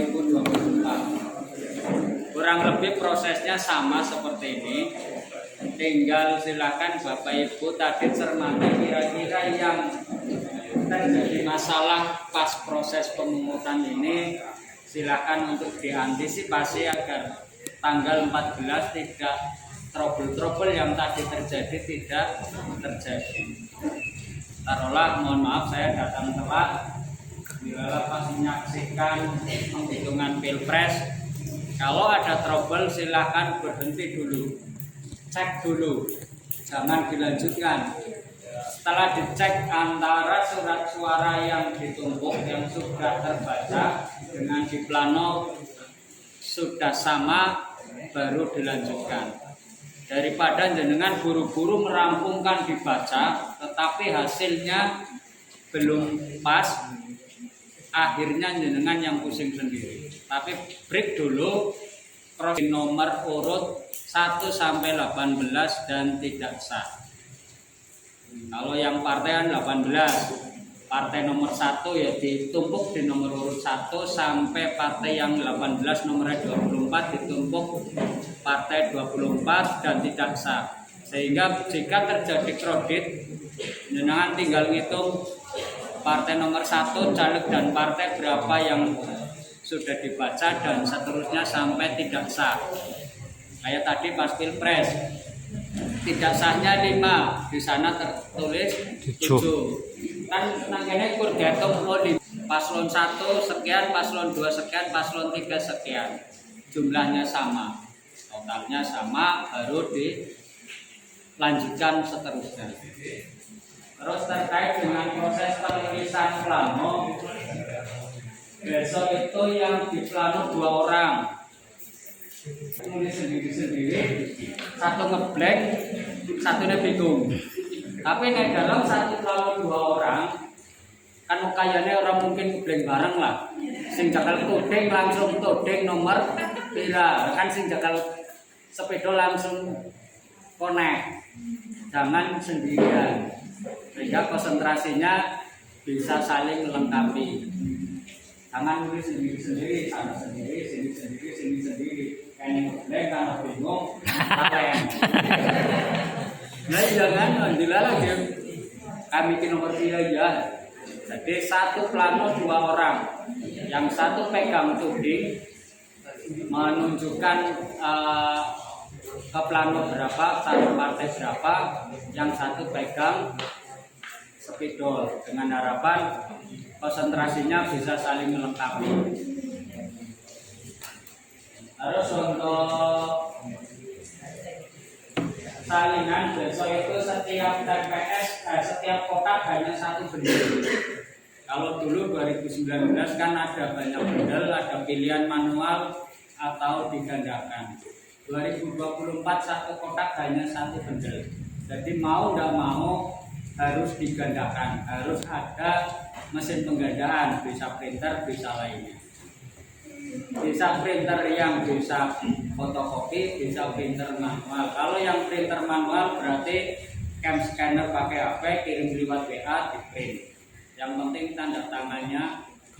2024. Kurang lebih prosesnya sama seperti ini. Tinggal silakan Bapak Ibu tadi cermati kira-kira yang terjadi masalah pas proses pemungutan ini, silakan untuk diantisipasi agar tanggal 14 tidak trouble-trouble yang tadi terjadi tidak terjadi. Taruhlah, mohon maaf saya datang telat, bila pas menyaksikan penghitungan pilpres, kalau ada trouble silakan berhenti dulu, cek dulu, jangan dilanjutkan. Setelah dicek antara surat suara yang ditumpuk yang sudah terbaca dengan di plano sudah sama, baru dilanjutkan. Daripada jenengan buru-buru merampungkan dibaca tetapi hasilnya belum pas, akhirnya jenengan yang pusing sendiri. Tapi break dulu proses nomor urut 1 sampai 18 dan tidak sah. Kalau yang partai 18, partai nomor 1 ya ditumpuk di nomor urut 1 sampai partai yang 18 nomornya 24 ditumpuk partai 24 dan tidak sah. Sehingga jika terjadi kredit, jenengan tinggal ngitung partai nomor 1 caleg dan partai berapa yang sudah dibaca dan seterusnya sampai tidak sah. Kayak tadi pas pilpres, tidak sahnya 5, di sana tertulis 7. Kan nangkene kur dihitung paslon 1 sekian, paslon 2 sekian, paslon 3 sekian. Jumlahnya sama, totalnya sama, baru dilanjutkan seterusnya. Terus terkait dengan proses penulisan plano, besok itu yang di plano 2 orang, tulis sendiri-sendiri, satu ngeblank, satunya bingung. Tapi di dalam satu plano 2 orang, kan kayaknya orang mungkin ngeblank bareng lah. Sing jakal tuding langsung tuding nomor pira, kan sing jakal sepeda langsung connect. Jangan sendirian, sehingga konsentrasinya bisa saling melengkapi. Jangan nulis sendiri-sendiri, sana sendiri, sini sendiri, sini sendiri. Kayak kalau bingung, kalian. Nah jangan, alhamdulillah lagi. Kami ke nomor 3 ya. Jadi satu plano 2 orang, yang satu pegang tuding menunjukkan ke plano berapa, satu partai berapa, yang satu pegang spidol dengan harapan konsentrasinya bisa saling melengkapi. Terus untuk salinan besok itu setiap TPS, setiap kotak hanya 1 bendel. Kalau dulu 2019 kan ada banyak bendel, ada pilihan manual atau digandakan. 2024 satu kotak hanya 1 bendel. Jadi mau tidak mau harus digandakan, harus ada mesin penggandaan, bisa printer, bisa lainnya. Bisa printer yang bisa fotokopi, bisa printer manual. Kalau yang printer manual berarti cam scanner pakai HP, kirim lewat WA, di print. Yang penting tanda tangannya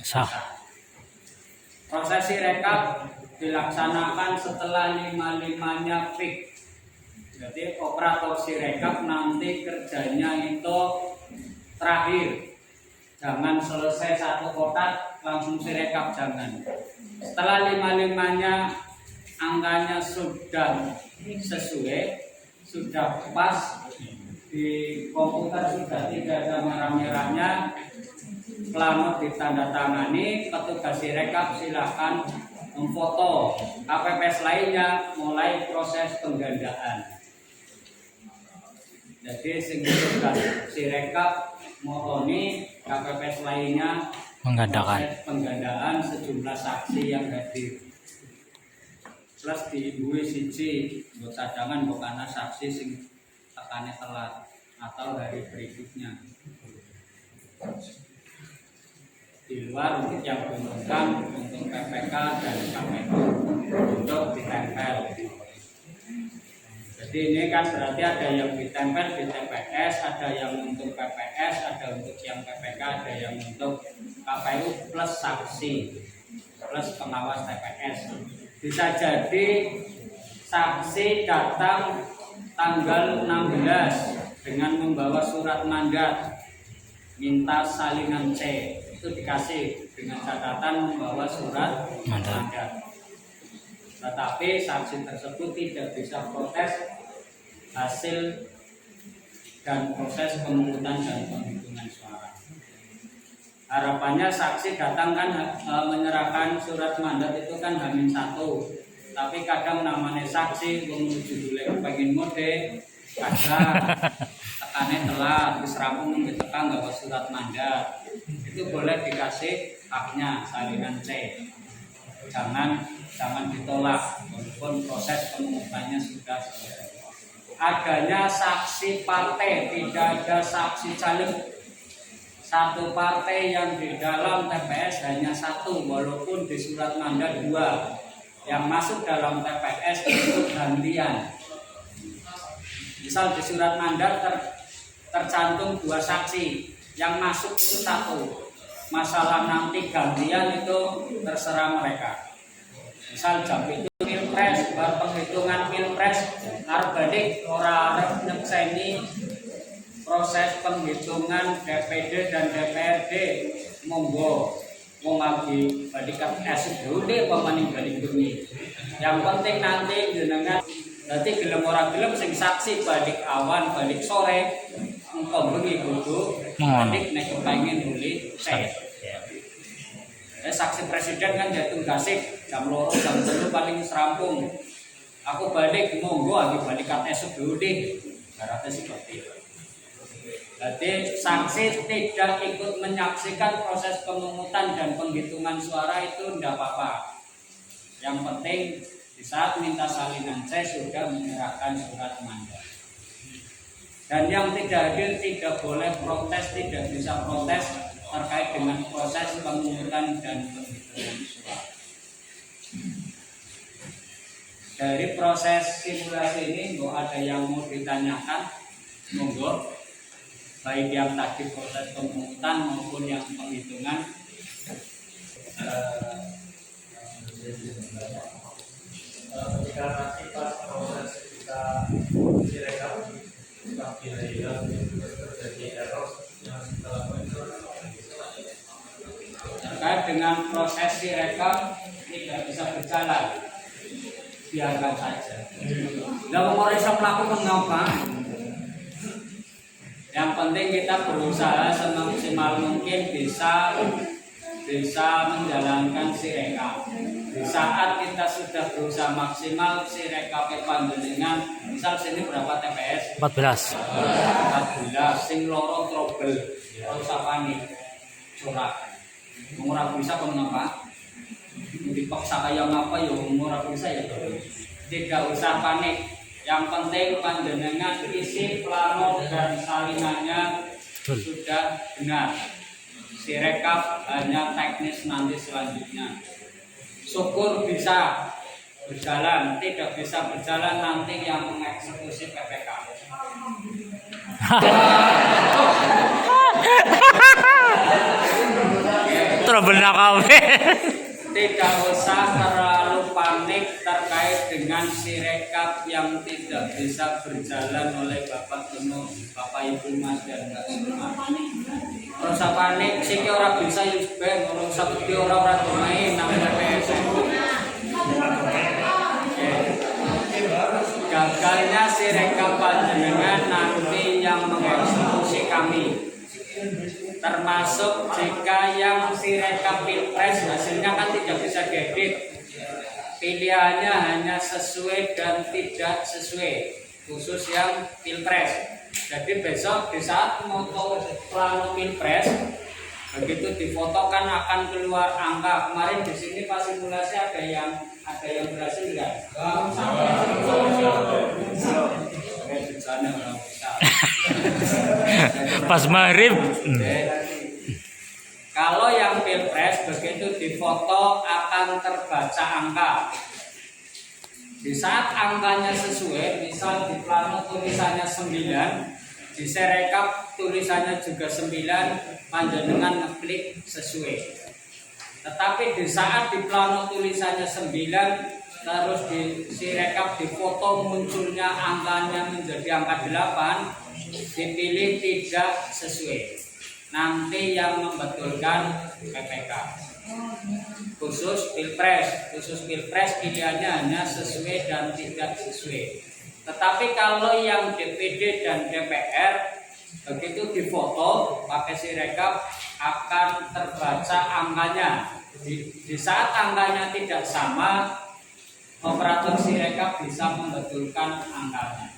sah. Proses rekap dilaksanakan setelah 5-5-nya fix. Jadi operator sirekap nanti kerjanya itu terakhir. Jangan selesai satu kotak langsung sirekap, jangan. Setelah 5-5-nya angkanya sudah sesuai, sudah pas, di komputer sudah tidak ada merah-merahnya, plano ditandatangani, petugas sirekap silakan memfoto. KPPS lainnya mulai proses penggandaan. Jadi tugas sirekap motoni, KPPS lainnya proses penggandaan sejumlah saksi yang hadir. Plus diimbui siji buat cadangan bukan saksi sing tekannya telat atau hari berikutnya. Di luar untuk yang diumumkan untuk PPK dan KPU untuk ditempel. Jadi ini kan berarti ada yang ditempel di TPS, ada yang untuk PPS, ada untuk yang PPK, ada yang untuk KPU plus saksi. plus pengawas TPS. Bisa jadi saksi datang tanggal 16 dengan membawa surat mandat minta salinan C, itu dikasih dengan catatan membawa surat mandat. Tetapi saksi tersebut tidak bisa protes hasil dan proses pemungutan dan penghitungan suara. Harapannya saksi datang kan menyerahkan surat mandat itu kan H-1, tapi kadang namanya saksi menuju dulu pengen mode ada tekannya telat terus rampung tekan nggak surat mandat, itu boleh dikasih haknya salinan C, jangan ditolak walaupun proses pemungutannya sudah selesai. Adanya saksi partai, tidak ada saksi caleg. Satu partai yang di dalam TPS hanya satu, walaupun di surat mandat 2. Yang masuk dalam TPS itu gantian. Misal di surat mandat tercantum 2 saksi, yang masuk itu 1. Masalah nanti gantian itu terserah mereka. Misal jam itu pilpres, penghitungan pilpres, arep balik ora arep nyekseni proses penghitungan DPD dan DPRD, monggo wong lagi balikan SUD pemaning balik bumi. Yang penting nanti jenengan nanti gelem ora gelem sing saksi balik awan balik sore engko bengi kudu balik nek kepengin nuli set. Saksi presiden kan jatuh gasik jam 2 jam 3 paling serampung. Aku balik monggo lagi balikan SUD. Ibaratnya seperti itu. Jadi saksi tidak ikut menyaksikan proses pemungutan dan penghitungan suara itu tidak apa-apa. Yang penting di saat minta salinan C sudah menyerahkan surat mandat. Dan yang tidak hadir tidak boleh protes, tidak bisa protes terkait dengan proses pemungutan dan penghitungan suara. Dari proses simulasi ini, ada yang mau ditanyakan, monggo. Baik yang tadi proses pemungutan maupun yang penghitungan. Ketika nanti pas proses kita direkap, bila terjadi error yang kita lakukan itu terkait dengan proses direkap tidak bisa berjalan, biarkan saja. Kalau mau bisa melakukan apa? Yang penting kita berusaha semaksimal mungkin bisa menjalankan sirekap. Di saat kita sudah berusaha maksimal sirekap panjenengan, misal sini berapa TPS? 14. 14. Sing loro trouble, ora usah panik, corak. Ora bisa mengapa? Dipaksa kayak apa ya ora bisa ya. Tidak usah panik. Yang penting panjenengan isi plano dan salinannya sudah benar. Sirekap hanya teknis nanti selanjutnya. Syukur bisa berjalan, tidak bisa berjalan nanti yang mengeksekusi PPK. Trouble nakawe. Tidak usah terlalu panik terkait dengan sirekap yang tidak bisa berjalan oleh Bapak Geno, Bapak Ibu Mas dan Mbak semua. Rasa panik, sih orang bisa yusben, orang sakit orang main nang TPS. Gagalnya sirekap panjenengan nanti yang mengeksekusi kami. Termasuk jika yang sirekap pilpres hasilnya kan tidak bisa diedit, pilihannya hanya sesuai dan tidak sesuai, khusus yang pilpres. Jadi besok di saat moto plano pilpres begitu difotokan akan keluar angka. Kemarin di sini pas simulasi ada yang berhasil nggak? Pas maghrib. Kalau yang pilpres begitu difoto akan terbaca angka. Di saat angkanya sesuai, misal di plano tulisannya 9, di sirekap tulisannya juga 9, panjenengan ngeklik sesuai. Tetapi di saat di plano tulisannya 9, terus di Sirekap difoto munculnya angkanya menjadi angka 8, dipilih tidak sesuai. Nanti yang membetulkan PPK. Khusus pilpres pilihannya hanya sesuai dan tidak sesuai. Tetapi kalau yang DPD dan DPR begitu difoto pakai Sirekap akan terbaca angkanya. Di saat angkanya tidak sama, operator Sirekap bisa membetulkan angkanya.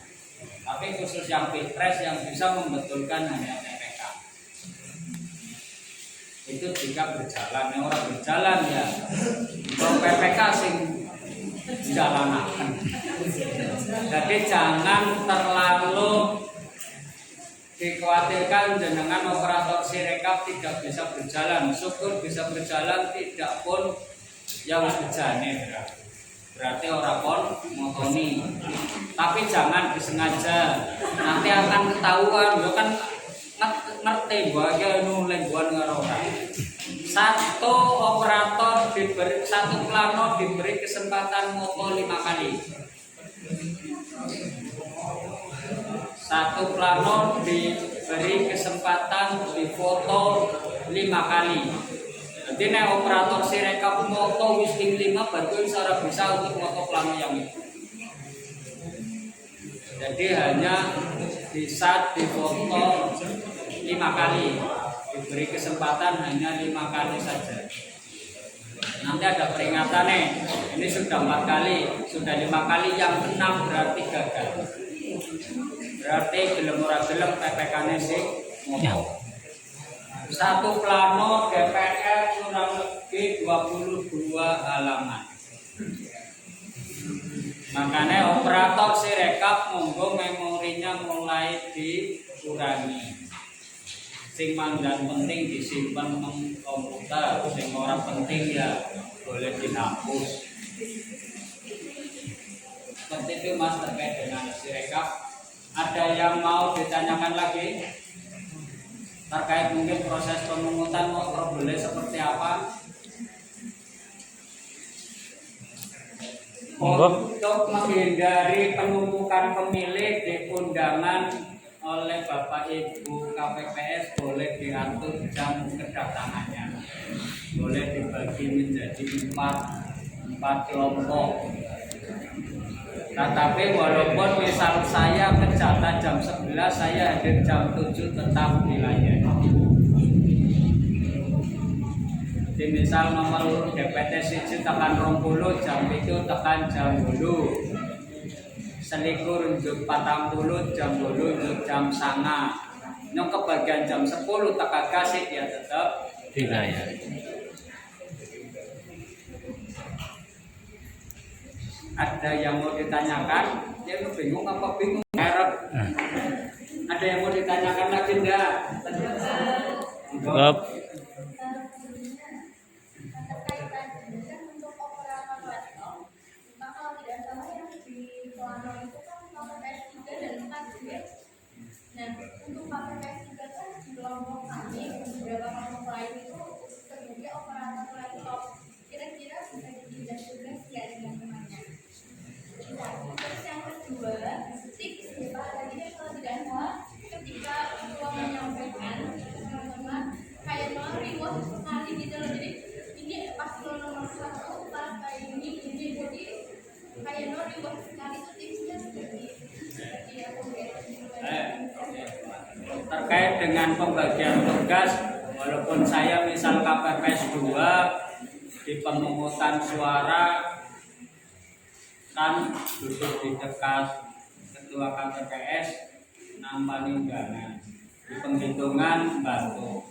Tapi khusus yang pilpres yang bisa membetulkan hanya PPK. Itu jika berjalan, yang orang berjalan ya kalau PPK sing jalanakan. Jadi jangan terlalu dikhawatirkan dengan operator Sirekap tidak bisa berjalan. Syukur bisa berjalan, tidak pun ya wis bejane berarti orang pun motoni. Tapi jangan disengaja, nanti akan ketahuan. Yo kan ngerti bae nulen buan karo orang. Satu operator diberi, satu plano diberi kesempatan moto 5 kali. Satu plano diberi kesempatan difoto 5 kali. Jadi nek operator Sirekap moto wis 5 baru secara bisa untuk moto plano yang itu. Jadi hanya bisa difoto 5 kali. Diberi kesempatan hanya 5 kali saja. Nanti ada peringatan nih. Ini sudah 4 kali, sudah 5 kali, yang 6 berarti gagal. Berarti gelem ora gelem PPK-ne sing moto. Satu plano DPR kurang lebih 22 halaman. Makanya operator Sirekap monggo memorinya mulai dikurangi. Sing mandan penting disimpan di komputer, sing orang penting ya boleh dihapus. Seperti itu Mas terkait dengan Sirekap. Ada yang mau ditanyakan lagi? Terkait mungkin proses pemungutan mau problemnya seperti apa? Untuk menghindari penumpukan pemilih di undangan oleh Bapak Ibu KPPS boleh diatur jam kedatangannya. Boleh dibagi menjadi 4 kelompok. Nah, tapi walaupun misal saya mencatat jam 11, saya hadir jam 7 tetap dilayani. Jadi misal nomor DPT 1 tekan 20, jam itu tekan jam 10. Selikur njuk 40, jam 10 njuk jam 9. Nyong kebagian jam 10 tekan kasih ya tetap dilayani. Ada yang mau ditanyakan? Ya lu bingung apa bingung? Ada yang mau ditanyakan lagi enggak? Cukup. Nah, untuk KPPS juga kan di kelompok kami beberapa kelompok lain itu sebagai operator laptop. Kira-kira bisa tugas ya dengan temannya. Terus yang kedua, tips ya Pak, tadi kan kalau tidak salah ketika ketua menyampaikan teman-teman kayak reward sekali gitu loh. Jadi ini pas nomor 1 partai ini jadi kayak reward sekali itu tipsnya seperti terkait dengan pembagian tugas, walaupun saya misal KPPS 2 di pemungutan suara kan duduk di dekat ketua KPPS nambah undangan, di penghitungan bantu.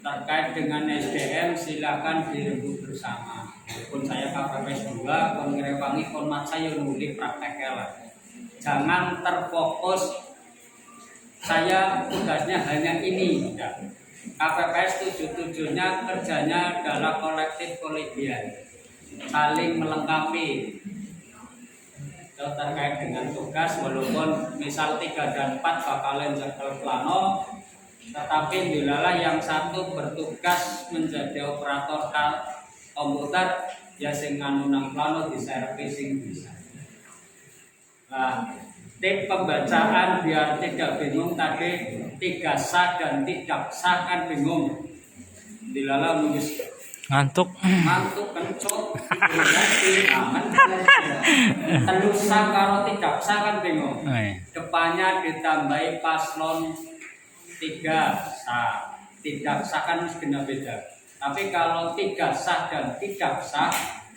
Terkait dengan SDM silakan dirembuk bersama. Walaupun saya KPPS 2 kon ngrewangi kon mat saya nulis prakteknya lah. Jangan terfokus saya tugasnya hanya ini. KPPS 7-7-nya kerjanya adalah kolektif kolegial, saling melengkapi. Terkait dengan tugas, walaupun misal 3 dan 4 bakalan jadwal plano, Tetapi dilalah yang satu bertugas menjadi operator komputer ya sing nganu nang plano di servis sing bisa. Nah, tip pembacaan biar tidak bingung tadi 3 sah dan tidak sah kan bingung. Dilalah nulis Ngantuk. mantuk kencot telu sah karo tidak sah kan bingung. Depannya ditambahi paslon 3 sah, tidak sah kan mesti beda. Tapi kalau 3 sah dan tidak sah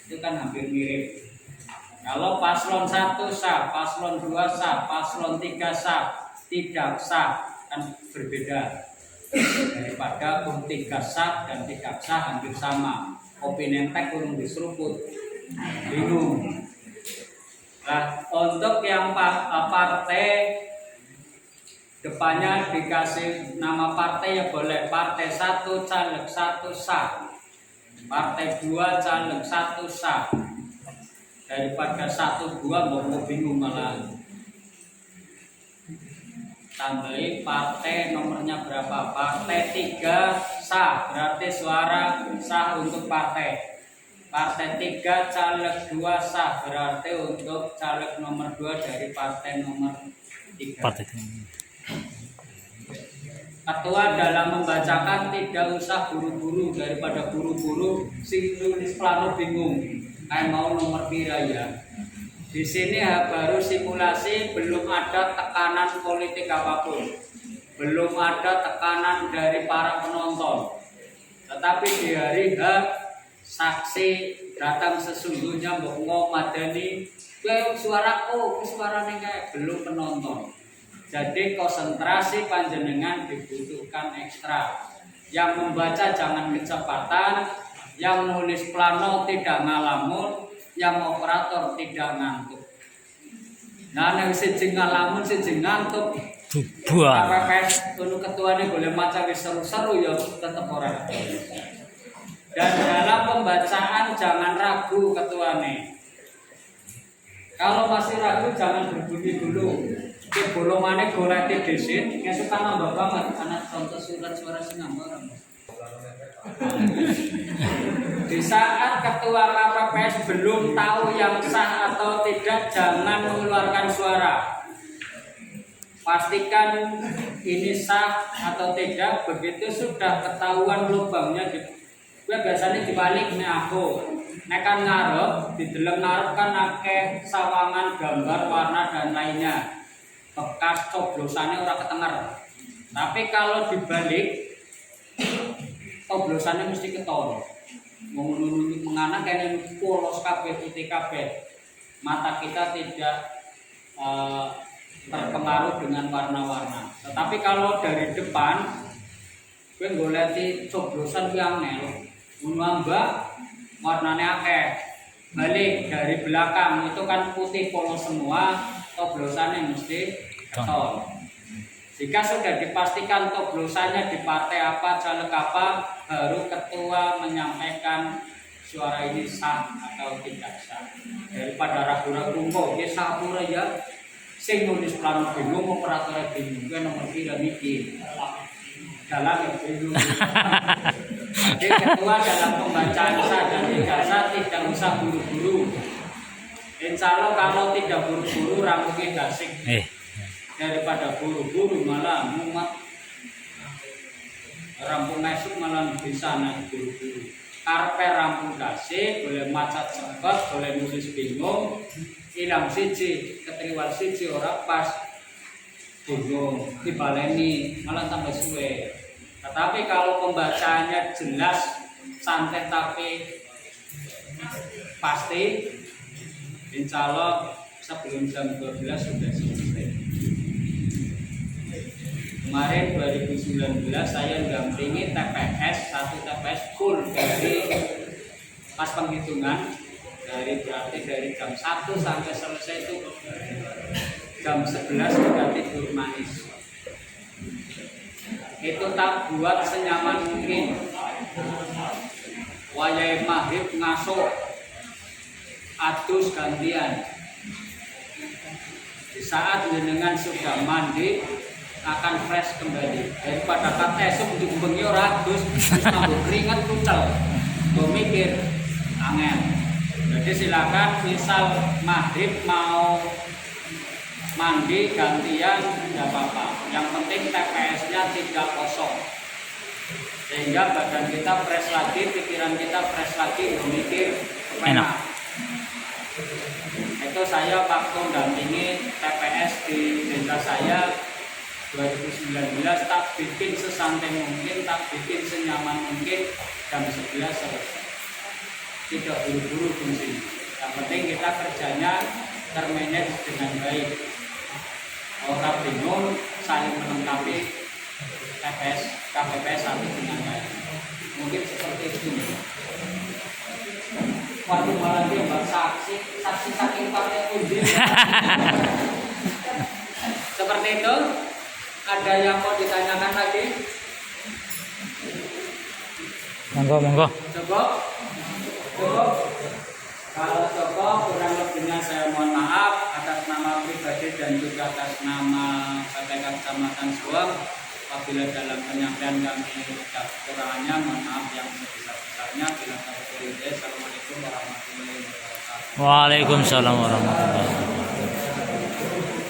itu kan hampir mirip. Kalau paslon 1 sah, paslon 2 sah, paslon 3 sah, tidak sah kan berbeda. Daripada 3 sah dan tidak sah hampir sama. Kopi nentek kurang diseruput, bingung. Nah, untuk yang partai depannya dikasih nama partai ya boleh. Partai 1 caleg 1 sah, partai 2 caleg 1 sah. Daripada 1 2 mau bingung malah. Tambahin partai nomornya berapa? Partai 3 sah, berarti suara sah untuk partai. Partai 3 caleg 2 sah, berarti untuk caleg nomor 2 dari partai nomor 3. Ketua dalam membacakan tidak usah buru-buru, daripada buru-buru si tulis plano bingung kayak mau nomor pira ya. Di sini baru simulasi, belum ada tekanan politik apapun, belum ada tekanan dari para penonton. Tetapi di hari H saksi datang sesungguhnya mbok madani suaraku suaranya kayak belum penonton. Jadi konsentrasi panjenengan dibutuhkan ekstra. Yang membaca jangan kecepatan, yang nulis plano tidak ngalamun, yang operator tidak ngantuk. Nah, nek siji ngalamun siji ngantuk, Buah. KPPS kudu ketuane boleh maca wis seru-seru ya tetep ora. Dan dalam pembacaan jangan ragu ketuane. Kalau masih ragu jangan berbunyi dulu. Ki bolongane goleki dhisik, esuk kan nambah banget anak contoh surat suara sing nambah. Di saat ketua KPPS belum tahu yang sah atau tidak, jangan mengeluarkan suara. Pastikan ini sah atau tidak. Begitu sudah ketahuan lubangnya, gue biasanya dibalik nih aku. Nekan ngarep, di dalam ngarep kan akeh sawangan gambar warna dan lainnya. Bekas coblosannya orang ketenger. Tapi kalau dibalik, coblosannya mesti ketol. Mengunut menganak kayak polos kabeh putih kabeh. Mata kita tidak terpengaruh dengan warna-warna. Tetapi kalau dari depan, gue goleti coblosan yang angel. Mbak warnanya akeh. Balik dari belakang itu kan putih polos semua, coblosannya mesti ketol. Jika sudah dipastikan coblosannya di partai apa, caleg apa, baru ketua menyampaikan suara ini sah atau tidak sah. Daripada ragu-ragu kok ya sah pura ya. Sing nulis plano bingung, operator bingung, kan nomor pira mikir. Dalam ya bingung. Jadi ketua dalam pembacaan sah dan tidak sah tidak usah buru-buru. Insya Allah kalau tidak buru-buru rampungnya dasik. Daripada buru-buru malah mumet. Rampung esuk malah bisa naik buru-buru. Karpe rampung dasik, boleh macat cepet, boleh nulis bingung. Hilang siji, ketriwal siji ora pas. Bingung, dibaleni malah tambah suwe. Tetapi kalau pembacaannya jelas, santai tapi pasti, insya Allah sebelum jam 12 sudah selesai. Kemarin 2019 saya mendampingi TPS, satu TPS full dari pas penghitungan berarti dari jam 1 sampai selesai itu jam 11 sudah tidur manis. Itu tak buat senyaman mungkin. Wayai maghrib ngasuh, adus gantian. Di saat jenengan sudah mandi, akan fresh kembali. Daripada katesum diumbengi ora dus tambah keringat kucel. Gue mikir angel. Jadi silakan misal maghrib mau mandi gantian tidak apa-apa. Yang penting TPS-nya tidak kosong. Sehingga badan kita fresh lagi, pikiran kita fresh lagi, memikir Enak. Itu saya waktu dampingi TPS di desa saya 2019, tak bikin sesantai mungkin, tak bikin senyaman mungkin, jam 11 selesai. Tidak buru-buru fungsi. Yang penting kita kerjanya termanage dengan baik. Orang bingung saling melengkapi TPS, KPPS satu dengan baik. Mungkin seperti itu. Waduh malah dia mbak saksi saking partai undi. Seperti itu. Ada yang mau ditanyakan lagi? Monggo, monggo. Cukup? Kalau cukup, kurang lebihnya saya mohon maaf atas nama pribadi dan juga atas nama PPK Kecamatan Suweng. Apabila dalam penyampaian kami ada kekurangannya, mohon maaf yang sebesar-besarnya. Bila terjadi, assalamualaikum warahmatullahi wabarakatuh. Waalaikumsalam warahmatullahi wabarakatuh.